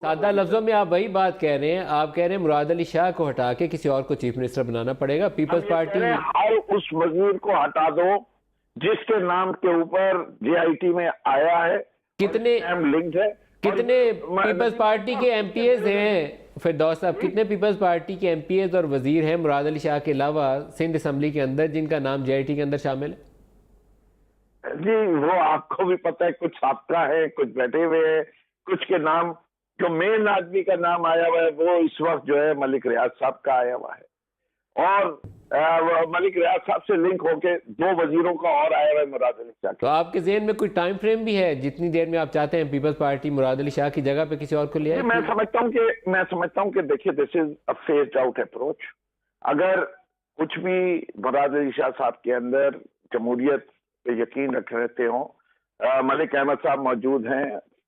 सादा लफ्जों में आप वही बात कह रहे हैं, आप कह रहे हैं मुराद अली शाह को हटा के किसी और को चीफ मिनिस्टर बनाना पड़ेगा। पीपल्स पार्टी हर उस वजीर को हटा दो जिसके नाम के ऊपर जेआईटी में आया है, कितने लिंक्ड है। कितने पीपल्स पार्टी के एमपीएज हैं फिरदौस साहब, कितने पीपल्स पार्टी के एमपीएज और वजीर हैं मुराद अली शाह के अलावा सिंध असम्बली के अंदर जिनका नाम जेआईटी के अंदर शामिल है? जी वो आपको भी पता है, कुछ आपका है, कुछ बैठे हुए हैं, कुछ के नाम जो मेन आदमी का नाम आया हुआ है वो इस वक्त जो है मलिक रियाज साहब का आया हुआ है, और मलिक रियाज साहब से लिंक होके 2 वजीरों का और आया हुआ है मुराद अली शाह। तो आपके ज़हन में कोई टाइम फ्रेम भी है जितनी देर में आप चाहते हैं पीपल्स पार्टी मुराद अली शाह की जगह पे किसी और को ले आए? मैं समझता हूँ कि देखिए, this is a phased out approach. अगर कुछ भी मुराद अली शाह साहब के अंदर जमहूरियत पे यकीन रखते हो, मलिक अहमद साहब मौजूद हैं,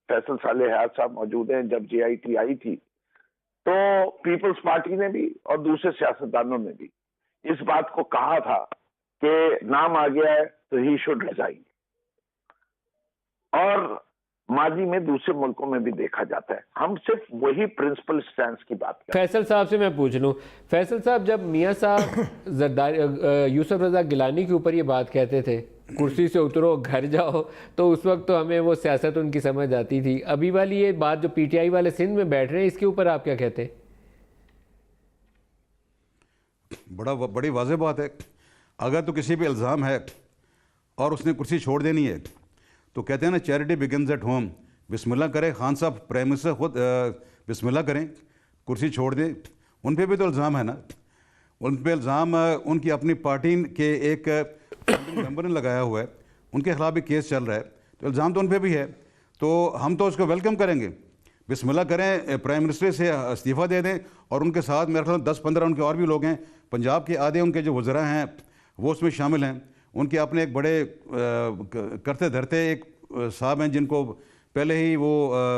फैसल साले हयात साहब मौजूद हैं, जब जेआईटी आई थी तो पीपल्स पार्टी ने भी और दूसरे सियासतदानों ने भी इस बात को कहा था कि नाम आ गया है तो ही शुड रिजाइन, और माजी में दूसरे मुल्कों में भी देखा जाता है। हम सिर्फ वही प्रिंसिपल स्टैंड की बात करते हैं। फैसल साहब से मैं पूछ लूं, फैसल साहब जब मियां साहब यूसुफ रजा गिलानी के ऊपर ये बात कहते थे कुर्सी से उतरो घर जाओ, तो उस वक्त तो हमें वो सियासत उनकी समझ आती थी। अभी वाली ये बात जो पीटीआई वाले सिंध में बैठ रहे हैं, इसके ऊपर आप क्या कहते हैं? बड़ी वाज़ेह बात है। अगर तो किसी पे इल्ज़ाम है और उसने कुर्सी छोड़ देनी है तो कहते हैं ना, चैरिटी बिगिंस एट होम। बिस्मिल्लाह करें, खान साहब प्राइम मिनिस्टर खुद बिस्मिल्लाह करें, कुर्सी छोड़ दें। उन पे भी तो इल्ज़ाम है ना, उन पे इल्ज़ाम उनकी अपनी पार्टी के एक मेंबर ने लगाया हुआ है, उनके खिलाफ भी केस चल रहा है, तो इल्ज़ाम तो उन पे भी है। तो हम तो उसको वेलकम करेंगे, बिस्मिल्लाह करें, प्राइम मिनिस्टर से इस्तीफ़ा दे दें, और उनके साथ मेरे ख्याल 10-15 उनके और भी लोग हैं, पंजाब के आधे उनके जो वज़रा हैं वो उसमें शामिल हैं। उनके अपने एक बड़े करते धरते एक साहब हैं जिनको पहले ही वो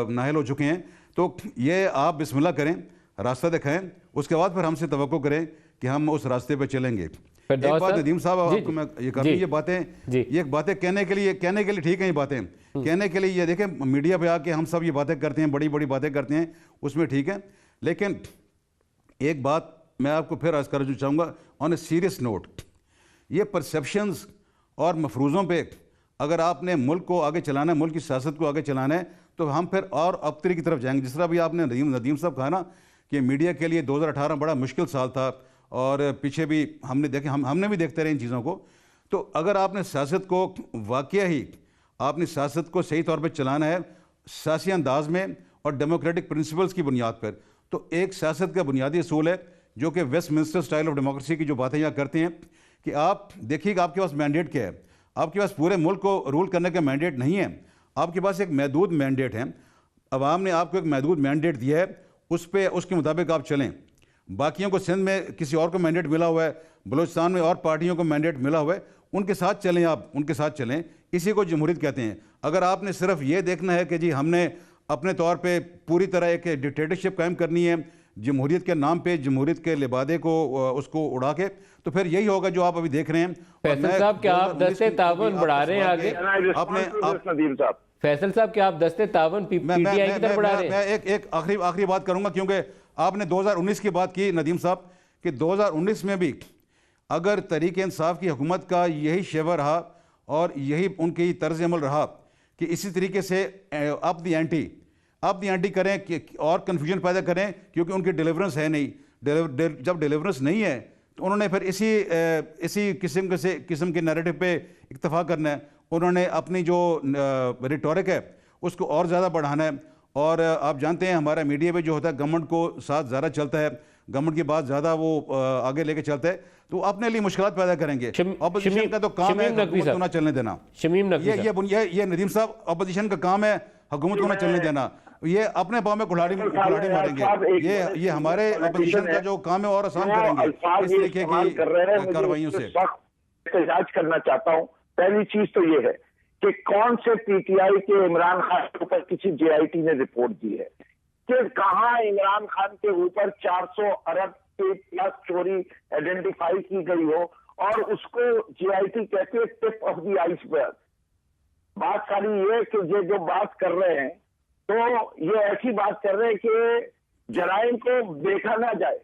नाहिल हो चुके हैं। तो ये आप बिस्मिल्लाह करें, रास्ता दिखाएं, उसके बाद फिर हमसे तवक्को करें कि हम उस रास्ते पे चलेंगे। एक बात नदीम साहब, आपको मैं ये कहूँ, ये बातें कहने के लिए ठीक है, ये बातें कहने के लिए, ये देखें मीडिया पे आके हम सब ये बातें करते हैं, बड़ी बड़ी बातें करते हैं, उसमें ठीक है। लेकिन एक बात मैं आपको फिर अर्ज़ करना चाहूँगा ऑन ए सीरियस नोट, ये परसेप्शंस और मफरूज़ों पे अगर आपने मुल्क को आगे चलाना है, मुल्क की सियासत को आगे चलाना है, तो हम फिर और अबतरी की तरफ जाएंगे। जिस तरह भी आपने नदीम साहब कहा ना कि मीडिया के लिए 2018 बड़ा मुश्किल साल था, और पीछे भी हमने देखे, हमने भी देखते रहे इन चीज़ों को। तो अगर आपने सियासत को वाकई ही आपने सियासत को सही तौर पर चलाना है सियासी अंदाज में और डेमोक्रेटिक प्रिंसिपल्स की बुनियाद पर, तो एक सियासत का बुनियादी असूल है जो कि वेस्टमिंस्टर स्टाइल ऑफ डेमोक्रेसी की जो बातें यहाँ करते हैं कि आप देखिएगा आपके पास मैंडेट क्या है। आपके पास पूरे मुल्क को रूल करने का मैंडेट नहीं है, आपके पास एक महदूद मैंडेट है। अवाम ने आपको एक महदूद मैंडेट दिया है, उस पर उसके मुताबिक आप चलें। बाकियों को सिंध में किसी और को मैंडेट मिला हुआ है, बलूचिस्तान में और पार्टियों को मैंडेट मिला हुआ है, उनके साथ चलें, आप उनके साथ चलें। इसी को जमहूरियत कहते हैं। अगर आपने सिर्फ ये देखना है कि जी हमने अपने तौर पे पूरी तरह एक डिक्टेटरशिप कायम करनी है जमहूरियत के नाम पे, जमहूरियत के लिबादे को उसको उड़ा के, तो फिर यही होगा जो आप अभी देख रहे हैं। फैसल साहब क्या आप दस्ते तावन बढ़ा रहे हैं आगे? फैसल साहब क्या आप दस्ते तावन पीटीआई की तरफ बढ़ा रहे हैं? मैं एक आखिरी बात करूंगा, क्योंकि आपने 2019 की बात की नदीम साहब कि 2019 में भी अगर तहरीक इंसाफ की हुकूमत का यही शेवा रहा और यही उनकी तर्ज अमल रहा कि इसी तरीके से अप दी एंटी करें कि और कन्फ्यूजन पैदा करें, क्योंकि उनकी डिलीवरेंस है नहीं। जब डिलीवरेंस नहीं है तो उन्होंने फिर इसी किस्म के नैरेटिव पे इक्तफा करना है। उन्होंने अपनी जो रिटोरिक है उसको और ज़्यादा बढ़ाना है। और आप जानते हैं हमारा मीडिया में जो होता है गवर्नमेंट को साथ ज़्यादा चलता है, गवर्नमेंट की बात ज़्यादा वो आगे लेके चलता है, तो अपने लिए मुश्किलात पैदा करेंगे। ऑपोजिशन का तो काम है हुकूमत को ना चलने देना। ये नदीम साहब, ऑपोजिशन का काम है हुकूमत को ना चलने देना। ये अपने पाँव में कुल्हाड़ी मारेंगे। ये हमारे ऑपोजिशन का जो काम है और आसान करेंगे इस तरीके की कार्रवाइयों से। एहतजाज करना चाहता हूँ। पहली चीज तो ये है कि कौन से पीटीआई के इमरान खान के ऊपर किसी जेआईटी ने रिपोर्ट दी है कि कहां इमरान खान के ऊपर 400 अरब के प्लस चोरी आइडेंटिफाई की गई हो और उसको जेआईटी कहते हैं टिप ऑफ द आइसबर्ग। बात सारी ये कि ये जो बात कर रहे हैं तो ये ऐसी बात कर रहे हैं कि जराइम को देखा ना जाए,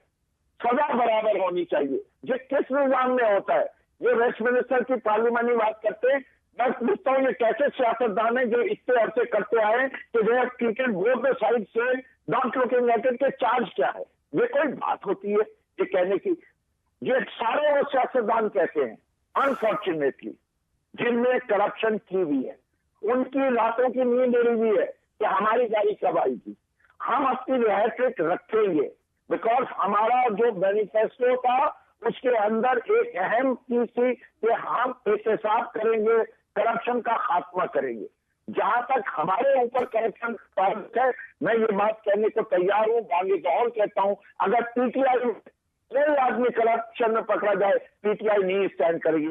सजा बराबर होनी चाहिए। ये किस निजाम में होता है? ये वेस्टमिनिस्टर की पार्लियामानी बात करते हैं। मैं पूछता हूँ ये कैसे सियासतदान है जो इतने अर्से करते आए कि they have treated both the side से नॉट लुकिंग एट इट के चार्ज क्या है? ये कोई बात होती है ये कहने की? ये सारे वो सियासतदान कहते हैं अनफॉर्चुनेटली, जिनमें करप्शन की हुई है, उनकी रातों की नींद उड़ी हुई है कि हमारी गाड़ी कब आएगी। हम अपनी हैट्रिक रखेंगे बिकॉज हमारा जो मैनिफेस्टो था उसके अंदर एक अहम चीज थी कि हम एहतसाब करेंगे, करप्शन का खात्मा करेंगे। जहां तक हमारे ऊपर करप्शन है, मैं ये बात कहने को तैयार हूं, बागी और कहता हूं, अगर पीटीआई कोई आदमी करप्शन में पकड़ा जाए, पीटीआई नहीं स्टैंड करेगी।